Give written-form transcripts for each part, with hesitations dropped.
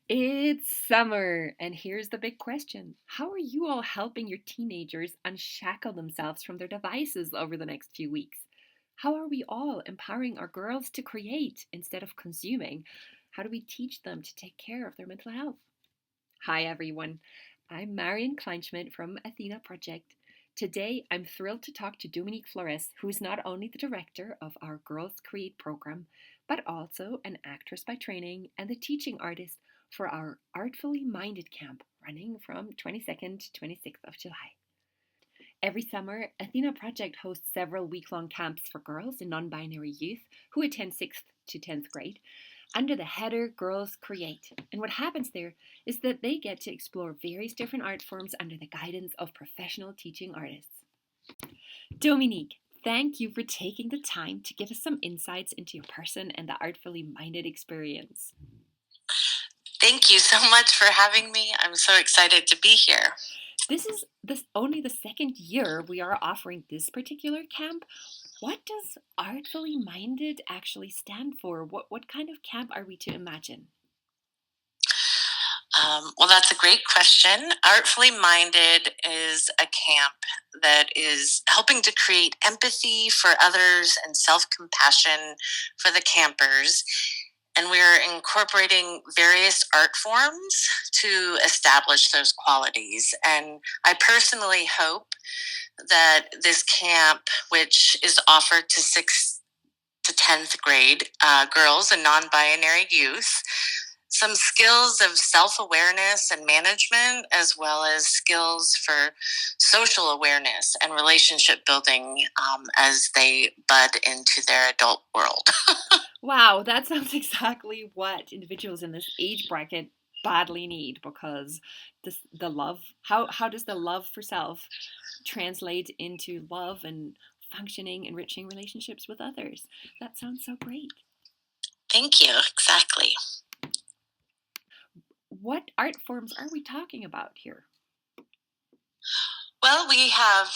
It's summer, and here's the big question. How are you all helping your teenagers unshackle themselves from their devices over the next few weeks? How are we all empowering our girls to create instead of consuming? How do we teach them to take care of their mental health? Hi, everyone. I'm Marion Kleinschmidt from Athena Project. Today, I'm thrilled to talk to Dominique Flores, who is not only the director of our Girls Create program, but also an actress by training and the teaching artist for our Artfully Minded camp running from 22nd to 26th of July. Every summer, Athena Project hosts several week-long camps for girls and non-binary youth who attend 6th to 10th grade under the header Girls Create. And what happens there is that they get to explore various different art forms under the guidance of professional teaching artists. Dominique, thank you for taking the time to give us some insights into your person and the Artfully Minded experience. Thank you so much for having me. I'm so excited to be here. This is only the second year we are offering this particular camp. What does Artfully Minded actually stand for? What kind of camp are we to imagine? Well, that's a great question. Artfully Minded is a camp that is helping to create empathy for others and self compassion for the campers. And we're incorporating various art forms to establish those qualities. And I personally hope that this camp, which is offered to 6th to 10th grade girls and non binary youth, some skills of self awareness and management, as well as skills for social awareness and relationship building as they bud into their adult world. Wow, that sounds exactly what individuals in this age bracket badly need because the love, how does the love for self translate into love and functioning, enriching relationships with others? That sounds so great. Thank you. Exactly. What art forms are we talking about here? Well, we have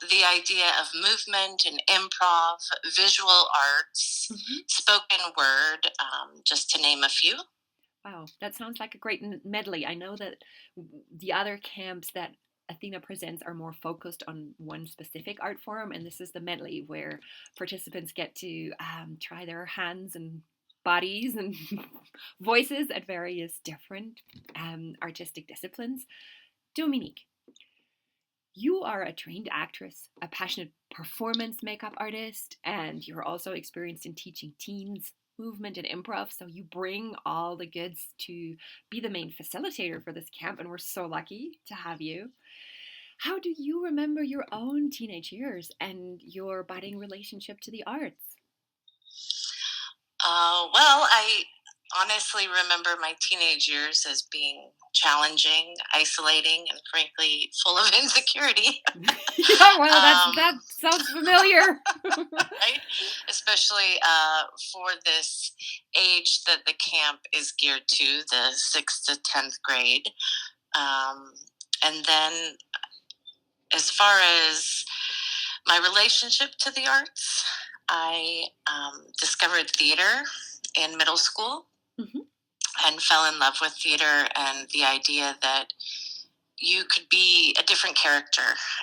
the idea of movement and improv, visual arts, Hmm. spoken word, just to name a few. Wow, that sounds like a great medley. I know that the other camps that Athena presents are more focused on one specific art form, and this is the medley where participants get to try their hands and bodies and voices at various different artistic disciplines. Dominique, you are a trained actress, a passionate performance makeup artist, and you're also experienced in teaching teens movement and improv. So you bring all the goods to be the main facilitator for this camp, and we're so lucky to have you. How do you remember your own teenage years and your budding relationship to the arts? Well, I honestly remember my teenage years as being challenging, isolating, and frankly full of insecurity. Yeah, well, that um, sounds familiar. right? Especially for this age that the camp is geared to, the 6th to 10th grade. Um, and then, as far as my relationship to the arts, I discovered theater in middle school Hmm. and fell in love with theater and the idea that you could be a different character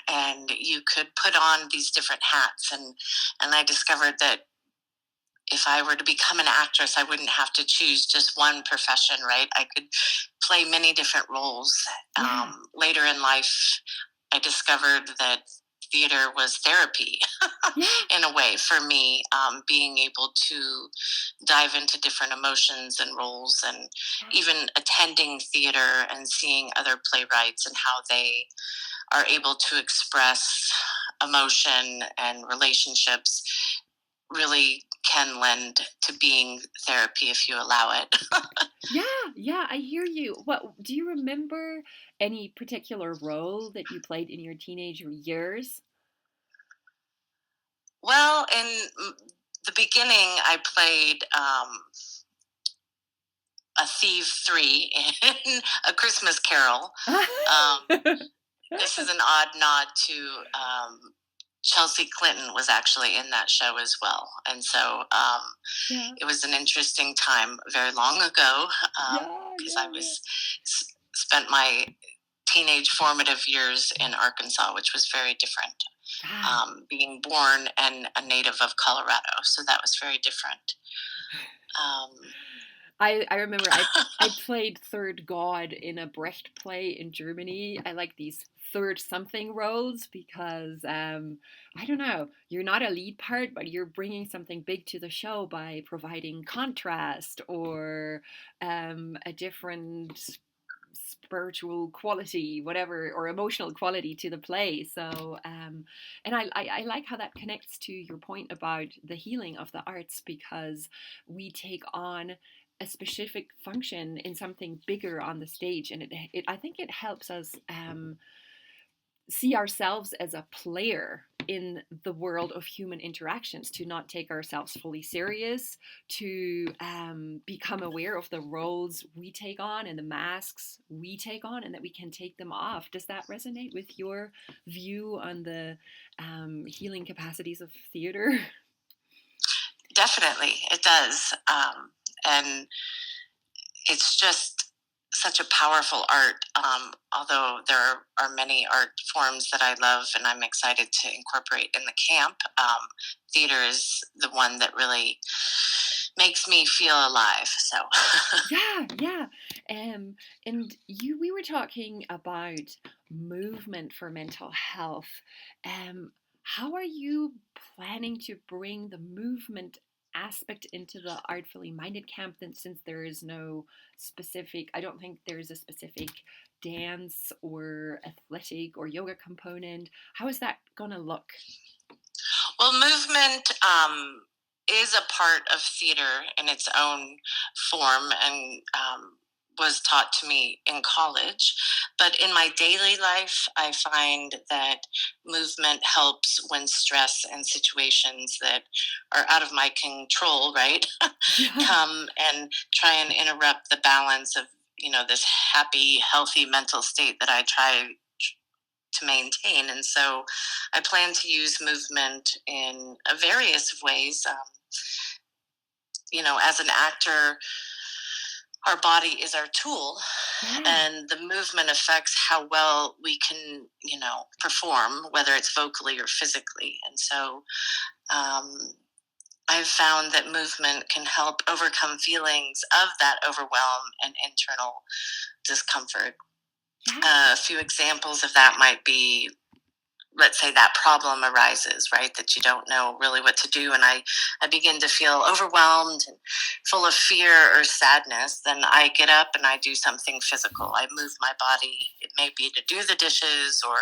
and you could put on these different hats, and I discovered that if I were to become an actress, I wouldn't have to choose just one profession, right? I could play many different roles. Yeah. Later in life, I discovered that theater was therapy Yeah. in a way for me, being able to dive into different emotions and roles, and Yeah. even attending theater and seeing other playwrights and how they are able to express emotion and relationships really can lend to being therapy if you allow it. Yeah, yeah, I hear you. What do you remember any particular role that you played in your teenage years? Well, in the beginning, I played a thief 3 in A Christmas Carol. Um, this is an odd nod to Chelsea Clinton was actually in that show as well, and so Yeah. it was an interesting time very long ago Yeah, because yeah, I spent my teenage formative years in Arkansas, which was very different. yeah. Being born and a native of Colorado, so that was very different. Um, I remember I played third god in a Brecht play in Germany. I like these third something roles because I don't know, you're not a lead part, but you're bringing something big to the show by providing contrast or a different spiritual quality, whatever, or emotional quality to the play. So, and I like how that connects to your point about the healing of the arts because we take on a specific function in something bigger on the stage, and I think it helps us see ourselves as a player in the world of human interactions, to not take ourselves fully serious, to become aware of the roles we take on and the masks we take on, and that we can take them off. Does that resonate with your view on the healing capacities of theater? Definitely, it does, and it's just such a powerful art. Although there are many art forms that I love and I'm excited to incorporate in the camp, theater is the one that really makes me feel alive. So, Yeah, yeah. And we were talking about movement for mental health. How are you planning to bring the movement aspect into the Artfully Minded camp then, since there is no specific, I don't think there's a specific dance or athletic or yoga component. How is that gonna look? well, movement is a part of theater in its own form and was taught to me in college. But in my daily life, I find that movement helps when stress and situations that are out of my control, right, Yeah. come and try and interrupt the balance of, this happy, healthy mental state that I try to maintain. And so I plan to use movement in various ways. As an actor, our body is our tool, Yeah. and the movement affects how well we can, perform, whether it's vocally or physically. And so um, I've found that movement can help overcome feelings of that overwhelm and internal discomfort. Yeah. A few examples of that might be, let's say that problem arises, right, that you don't know really what to do, and I begin to feel overwhelmed and full of fear or sadness, then I get up and I do something physical. I move my body. It may be to do the dishes or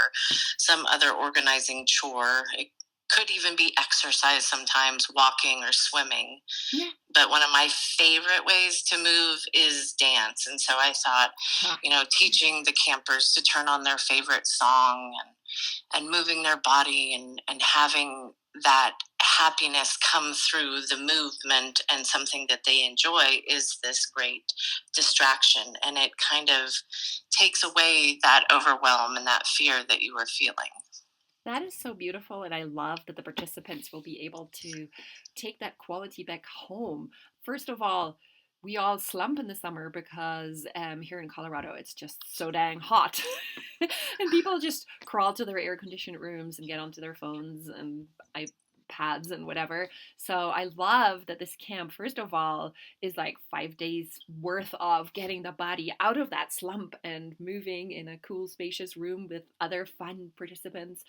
some other organizing chore. It could even be exercise, sometimes walking or swimming. Yeah. But one of my favorite ways to move is dance. And so I thought, Ha. teaching the campers to turn on their favorite song and moving their body and having that happiness come through the movement and something that they enjoy is this great distraction, and it kind of takes away that overwhelm and that fear that you were feeling. That is so beautiful, and I love that the participants will be able to take that quality back home. First of all, we all slump in the summer because here in Colorado it's just so dang hot. And people just crawl to their air conditioned rooms and get onto their phones and iPads and whatever. So I love that this camp, first of all, is like 5 days worth of getting the body out of that slump and moving in a cool, spacious room with other fun participants.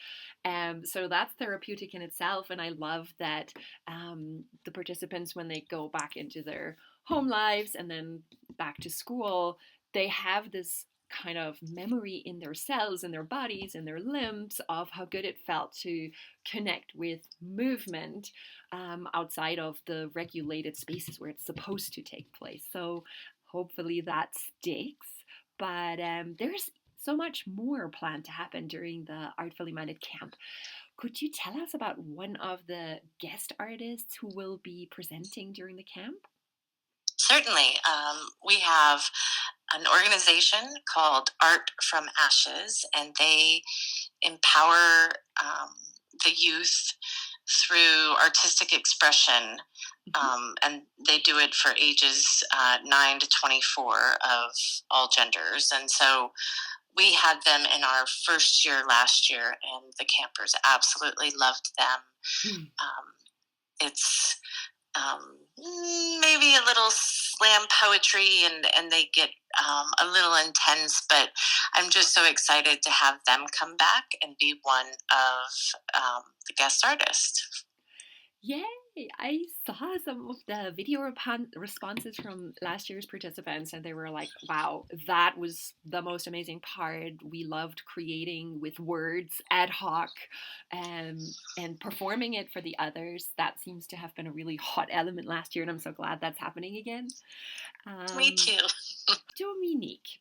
So that's therapeutic in itself. And I love that the participants, when they go back into their home lives and then back to school, they have this kind of memory in their cells and their bodies and their limbs of how good it felt to connect with movement outside of the regulated spaces where it's supposed to take place. So hopefully that sticks. But there's so much more planned to happen during the Artfully Minded camp. Could you tell us about one of the guest artists who will be presenting during the camp? Certainly. We have an organization called Art from Ashes, and they empower. the youth through artistic expression, Mhm. and they do it for ages 9 to 24 of all genders. And so we had them in our first year last year, and the campers absolutely loved them. Mm. Um, it's maybe a little slam poetry, and they get a little intense, but I'm just so excited to have them come back and be one of the guest artists. Yay! I saw some of the video responses from last year's participants, and they were like, wow, that was the most amazing part. We loved creating with words ad hoc and performing it for the others. That seems to have been a really hot element last year, and I'm so glad that's happening again. Me Um, too. Dominique,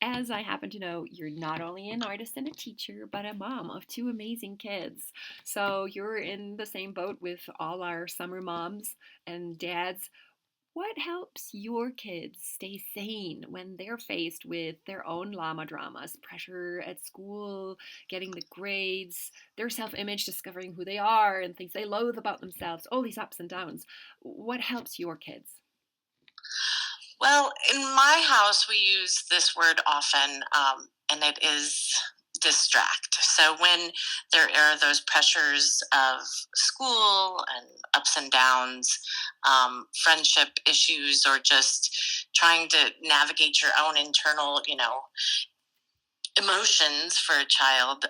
as I happen to know, you're not only an artist and a teacher, but a mom of two amazing kids. So you're in the same boat with all our summer moms and dads. What helps your kids stay sane when they're faced with their own llama dramas, pressure at school, getting the grades, their self image, discovering who they are, and things they loathe about themselves, all these ups and downs? What helps your kids? Well, in my house, we use this word often, and it is distract. So when there are those pressures of school and ups and downs, friendship issues, or just trying to navigate your own internal, emotions for a child,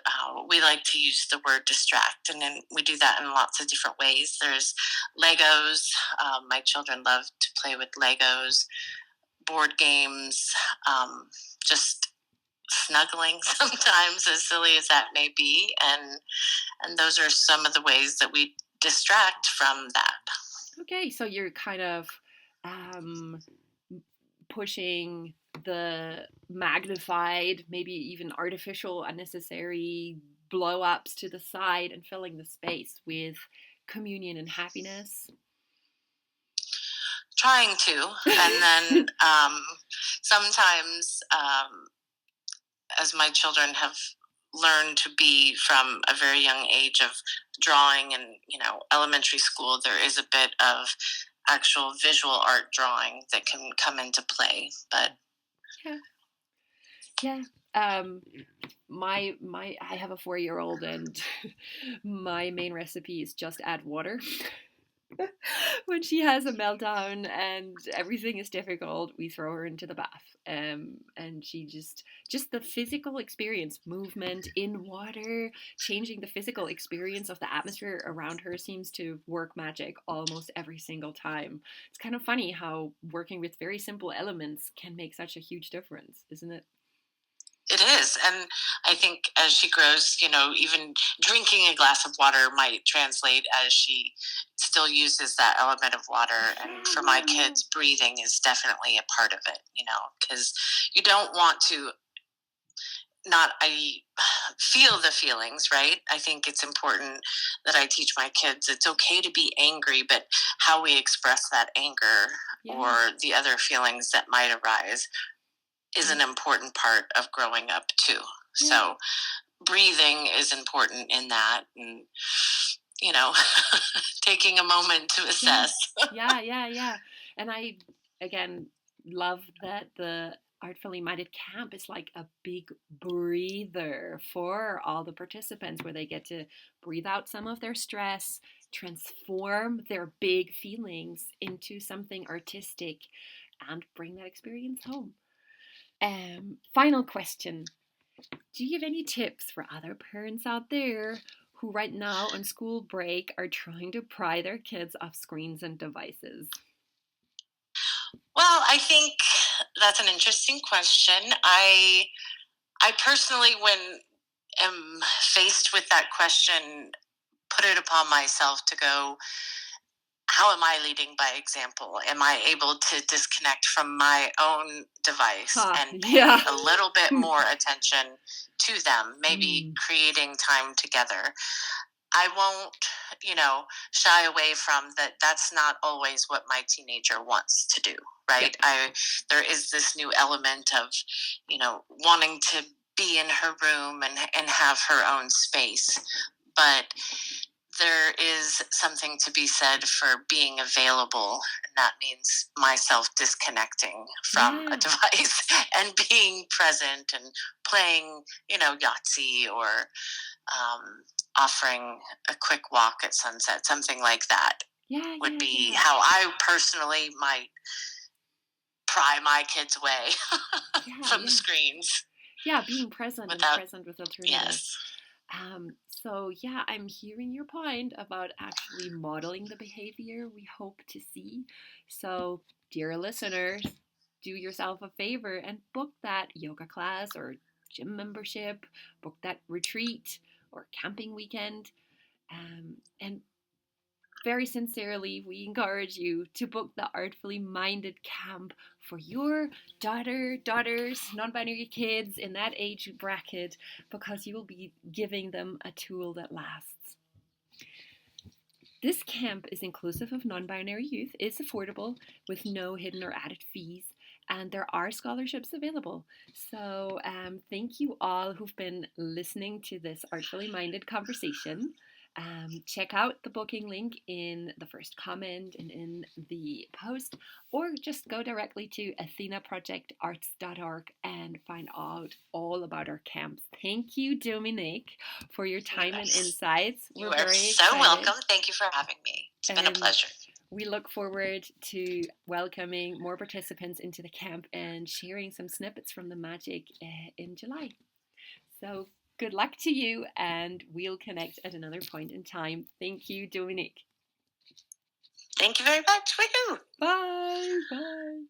we like to use the word distract, and then we do that in lots of different ways. There's Legos. My children love to play with Legos, board games, just snuggling sometimes, as silly as that may be, and those are some of the ways that we distract from that. Okay, so you're kind of um, pushing the magnified, maybe even artificial, unnecessary blow ups to the side and filling the space with communion and happiness. Trying to, and then sometimes, as my children have learned to be from a very young age of drawing, and elementary school, there is a bit of actual visual art drawing that can come into play. But Yeah, yeah. Um, my I have a 4-year old, and my main recipe is just add water. When she has a meltdown and everything is difficult, we throw her into the bath. And she just the physical experience, movement in water, changing the physical experience of the atmosphere around her seems to work magic almost every single time. It's kind of funny how working with very simple elements can make such a huge difference, isn't it? it is, and I think as she grows, even drinking a glass of water might translate as she still uses that element of water. And Yeah, for my yeah, yeah. kids, breathing is definitely a part of it, because you don't want to not I feel the feelings, right? I think it's important that I teach my kids it's okay to be angry, but how we express that anger or Yeah, the other feelings that might arise is yeah, an important part of growing up too. yeah, So breathing is important in that, and you know taking a moment to yeah, assess. yeah, yeah, yeah. And I, again, love that the Artfully Minded camp is like a big breather for all the participants where they get to breathe out some of their stress, transform their big feelings into something artistic, and bring that experience home. Final question. Do you have any tips for other parents out there who, right now on school break, are trying to pry their kids off screens and devices? Well, I think that's an interesting question. I personally, when am faced with that question, put it upon myself to go, how am I leading by example? Am I able to disconnect from my own device Ha, and pay yeah. a little bit more attention to them, maybe Mm, creating time together? I won't, shy away from that. That's not always what my teenager wants to do, yep. right? There is this new element of, wanting to be in her room and have her own space. but there is something to be said for being available, and that means myself disconnecting from a Yeah. device and being present and playing, Yahtzee or offering a quick walk at sunset, something like that Yeah, would yeah, be yeah. how I personally might pry my kids away Yeah, from the yeah. screens Yeah, being present and without, present with alternatives. yes, So yeah, I'm hearing your point about actually modeling the behavior we hope to see. So, dear listeners, do yourself a favor and book that yoga class or gym membership, book that retreat or camping weekend. And very sincerely, we encourage you to book the Artfully Minded camp for your daughters, non binary kids in that age bracket, because you will be giving them a tool that lasts. This camp is inclusive of non binary youth, is affordable with no hidden or added fees, and there are scholarships available. So, thank you all who've been listening to this Artfully Minded conversation. Check out the booking link in the first comment and in the post, or just go directly to athenaprojectarts.org and find out all about our camps. Thank you, Dominique, for your time and insights. You We're are very so excited. welcome. Thank you for having me. It's been a And pleasure. we look forward to welcoming more participants into the camp and sharing some snippets from the magic in July. So good luck to you, and we'll connect at another point in time. Thank you, Dominique. Thank you very much. Woohoo! Bye. Bye.